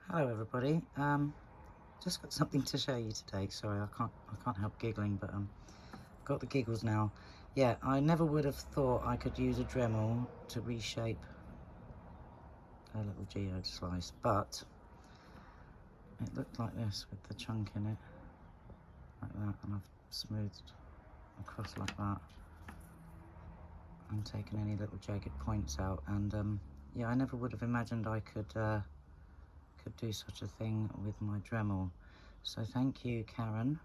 Hello everybody. Just got something to show you today. Sorry, I can't help giggling, but got the giggles now. Yeah, I never would have thought I could use a Dremel to reshape a little geode slice, but it looked like this with the chunk in it, like that, and I've smoothed across like that and taken any little jagged points out. And yeah, I never would have imagined I could do such a thing with my Dremel. So thank you, Karen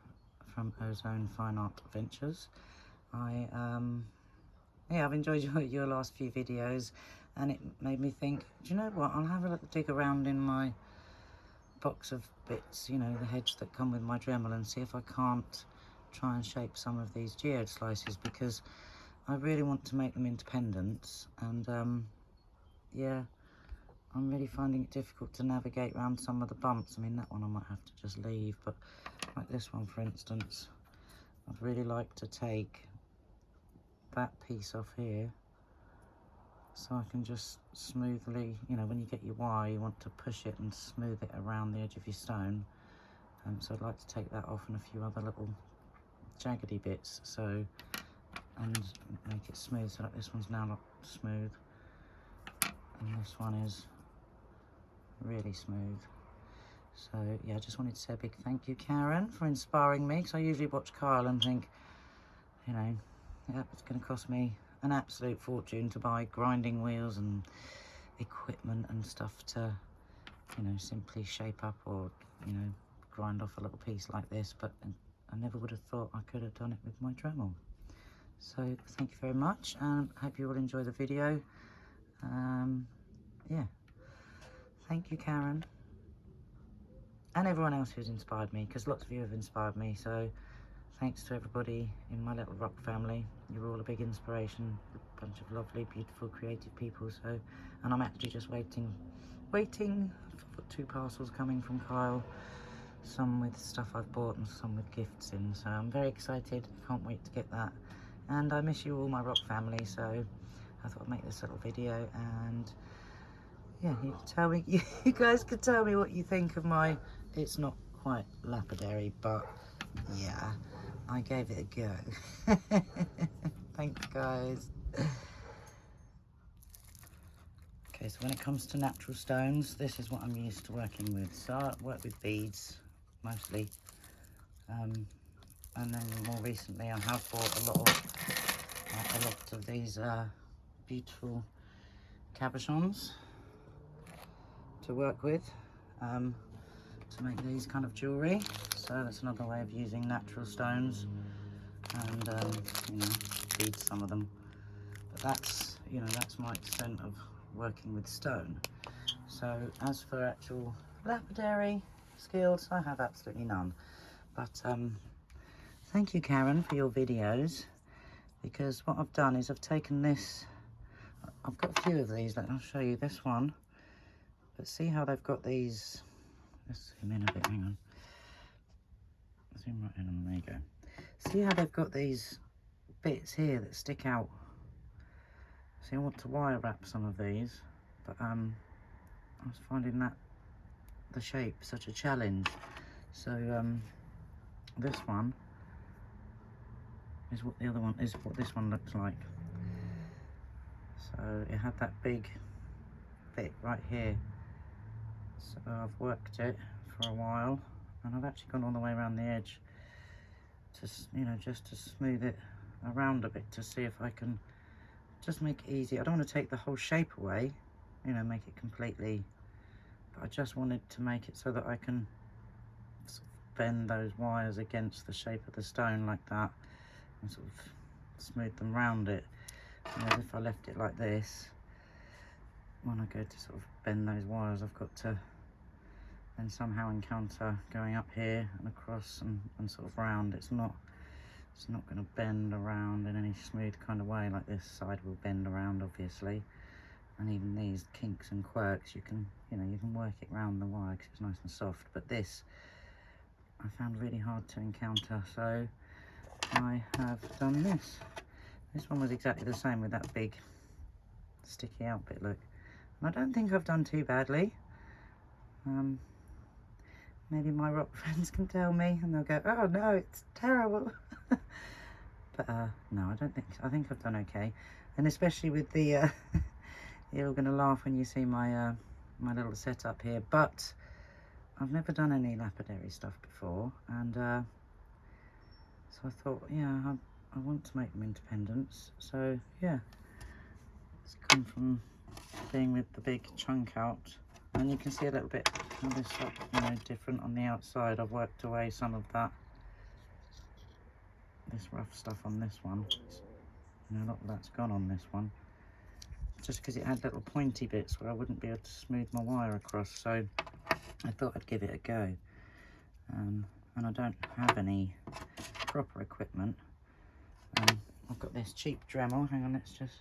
from Ozone Fine Art Ventures. Yeah, I've enjoyed your last few videos, and it made me think, do you know what, I'll have a little dig around in my box of bits, you know, the heads that come with my Dremel, and see if I can't try and shape some of these geode slices, because I really want to make them independent. And yeah, I'm really finding it difficult to navigate around some of the bumps. I mean, that one I might have to just leave, but like this one, for instance, I'd really like to take that piece off here, so I can just smoothly, you know, when you get your wire, you want to push it and smooth it around the edge of your stone. So I'd like to take that off, and a few other little jaggedy bits, so, and make it smooth. So like this one's now not smooth, and this one is really smooth. So yeah, I just wanted to say a big thank you, Karen, for inspiring me, because I usually watch Kyle and think, you know, yeah, it's going to cost me an absolute fortune to buy grinding wheels and equipment and stuff to, you know, simply shape up or, you know, grind off a little piece like this. But I never would have thought I could have done it with my Dremel. So thank you very much, and I hope you all enjoy the video. Yeah, thank you, Karen, and everyone else who's inspired me, because lots of you have inspired me. So thanks to everybody in my little rock family. You're all a big inspiration, a bunch of lovely, beautiful, creative people. So, and I'm actually just waiting for 2 parcels coming from Kyle, some with stuff I've bought and some with gifts in. So I'm very excited, can't wait to get that. And I miss you all, my rock family, so I thought I'd make this little video. And yeah, you can tell me, you guys can tell me what you think of my, it's not quite lapidary, but yeah, I gave it a go. Thanks, guys. Okay, so when it comes to natural stones, this is what I'm used to working with. So I work with beads mostly, and then more recently I have bought a lot of these beautiful cabochons to work with, to make these kind of jewelry. So that's another way of using natural stones, and you know, bead some of them. But that's, you know, that's my extent of working with stone. So as for actual lapidary skills, I have absolutely none. But thank you, Karen, for your videos, because what I've done is I've taken this, I've got a few of these, I'll show you this one, but see how they've got these, let's zoom in a bit, hang on, zoom right in, and there you go. See how they've got these bits here that stick out. See, I want to wire wrap some of these, but I was finding that the shape such a challenge. So this one is what the other one is, what this one looks like. So it had that big bit right here, so I've worked it for a while, and I've actually gone all the way around the edge to, you know, just to smooth it around a bit, to see if I can just make it easy. I don't want to take the whole shape away, you know, make it completely, but I just wanted to make it so that I can sort of bend those wires against the shape of the stone like that, and sort of smooth them round it. Whereas if I left it like this, when I go to sort of bend those wires, I've got to then somehow encounter going up here and across and sort of round. It's not going to bend around in any smooth kind of way. Like this side will bend around, obviously, and even these kinks and quirks, you can, you know, you can work it round the wire because it's nice and soft. But this I found really hard to encounter, so I have done this. This one was exactly the same with that big sticky out bit, look. And I don't think I've done too badly. Maybe my rock friends can tell me and they'll go, oh no, it's terrible. But no, I don't think so. I think I've done okay. And especially with the, you're all going to laugh when you see my my little setup here, but I've never done any lapidary stuff before, and so I thought, yeah, I want to make them independents. So yeah, it's come from being with the big chunk out, and you can see a little bit of this, you know, different on the outside. I've worked away some of that, this rough stuff on this one. You know, a lot of that's gone on this one, just because it had little pointy bits where I wouldn't be able to smooth my wire across. So I thought I'd give it a go, and I don't have any proper equipment. I've got this cheap Dremel. Hang on, let's just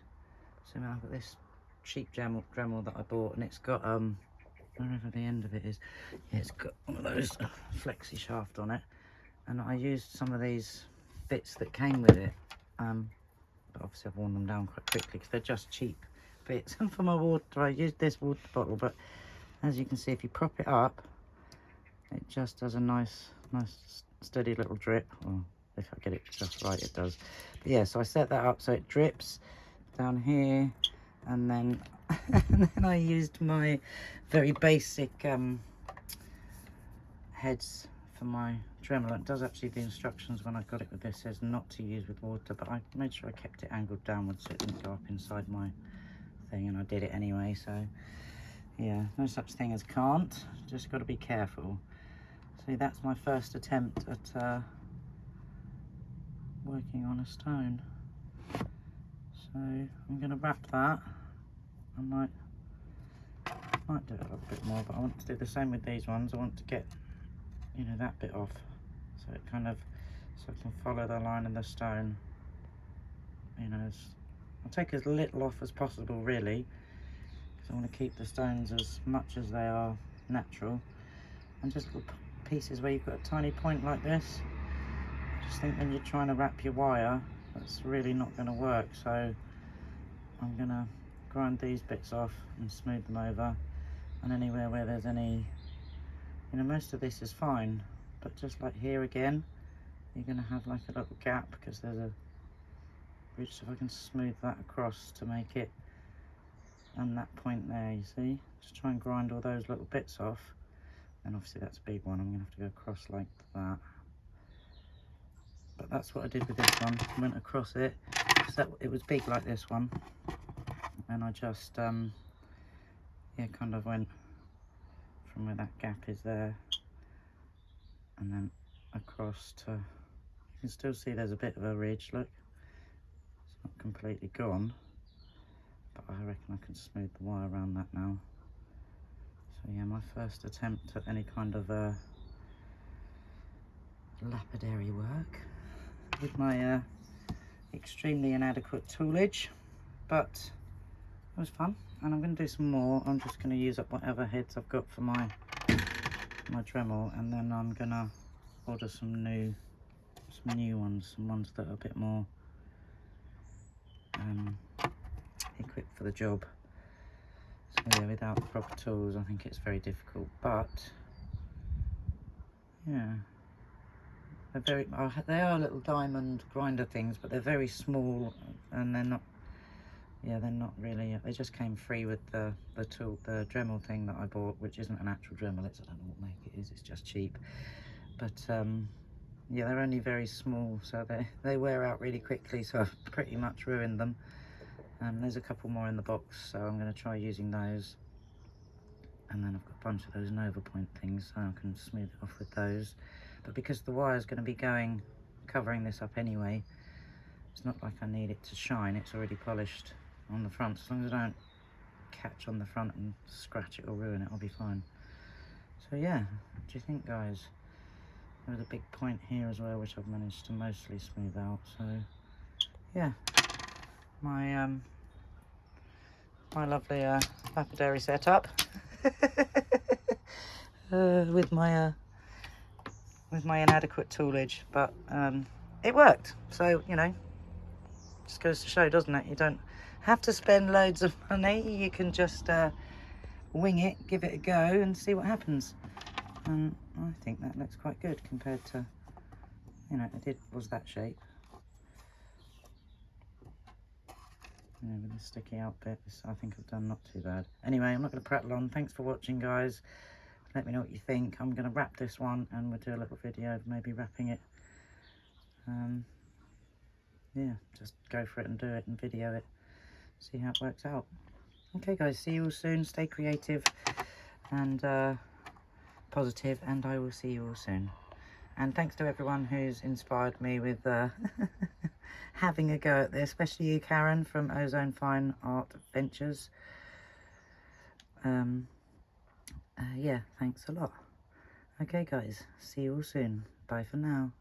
zoom out. I've got this cheap Dremel that I bought, and it's got wherever the end of it is, yeah, it's got one of those flexi shaft on it, and I used some of these bits that came with it, but obviously I've worn them down quite quickly because they're just cheap bits. And for my water, I used this water bottle, but as you can see, if you prop it up, it just does a nice steady little drip. Well, if I get it just right, it does. But yeah, so I set that up so it drips down here, and then and then I used my very basic heads for my Dremel. It does actually, the instructions when I got it with this says not to use with water, but I made sure I kept it angled downwards so it didn't go up inside my thing, and I did it anyway. So yeah, no such thing as can't, just got to be careful. See, that's my first attempt at working on a stone. So I'm going to wrap that. I might do it a little bit more, but I want to do the same with these ones. I want to get, you know, that bit off, so it kind of, so I can follow the line of the stone. You know, I'll take as little off as possible, really, because I want to keep the stones as much as they are natural. And just little pieces where you've got a tiny point like this, I just think when you're trying to wrap your wire, that's really not going to work. So I'm going to grind these bits off and smooth them over, and anywhere where there's any, you know, most of this is fine, but just like here again, you're going to have like a little gap because there's a bridge. So if I can smooth that across to make it, and that point there, you see, just try and grind all those little bits off. And obviously that's a big one, I'm going to have to go across like that. But that's what I did with this one. I went across it, so it was big like this one, and I just yeah, kind of went from where that gap is there, and then across to, you can still see there's a bit of a ridge, look, it's not completely gone, but I reckon I can smooth the wire around that now. So yeah, my first attempt at any kind of lapidary work with my extremely inadequate toolage, but it was fun, and I'm going to do some more. I'm just going to use up whatever heads I've got for my Dremel, and then I'm going to order some new ones, some ones that are a bit more equipped for the job. So yeah, without the proper tools, I think it's very difficult, but yeah, they are little diamond grinder things, but they're very small, and they're not, yeah, they're not really, they just came free with the Dremel thing that I bought, which isn't an actual Dremel. It's, I don't know what make it is, it's just cheap. But yeah, they're only very small, so they wear out really quickly, so I've pretty much ruined them. There's a couple more in the box, so I'm going to try using those. And then I've got a bunch of those Nova Point things, so I can smooth it off with those. But because the wire's going to be covering this up anyway, it's not like I need it to shine. It's already polished on the front. As long as I don't catch on the front and scratch it or ruin it, I'll be fine. So yeah, what do you think, guys? There was a big point here as well, which I've managed to mostly smooth out. So yeah, my my lovely lapidary setup with my inadequate toolage, but it worked. So, you know, just goes to show, doesn't it? You don't have to spend loads of money. You can just wing it, give it a go, and see what happens. And I think that looks quite good compared to, you know, was that shape. You know, with the sticky out bits, I think I've done not too bad. Anyway, I'm not going to prattle on. Thanks for watching, guys. Let me know what you think. I'm going to wrap this one, and we'll do a little video of maybe wrapping it. Yeah, just go for it and do it and video it. See how it works out. Okay, guys, see you all soon. Stay creative and positive, and I will see you all soon. And thanks to everyone who's inspired me with having a go at this, especially you, Karen, from Ozone Fine Art Ventures. Yeah, thanks a lot. Okay, guys, see you all soon. Bye for now.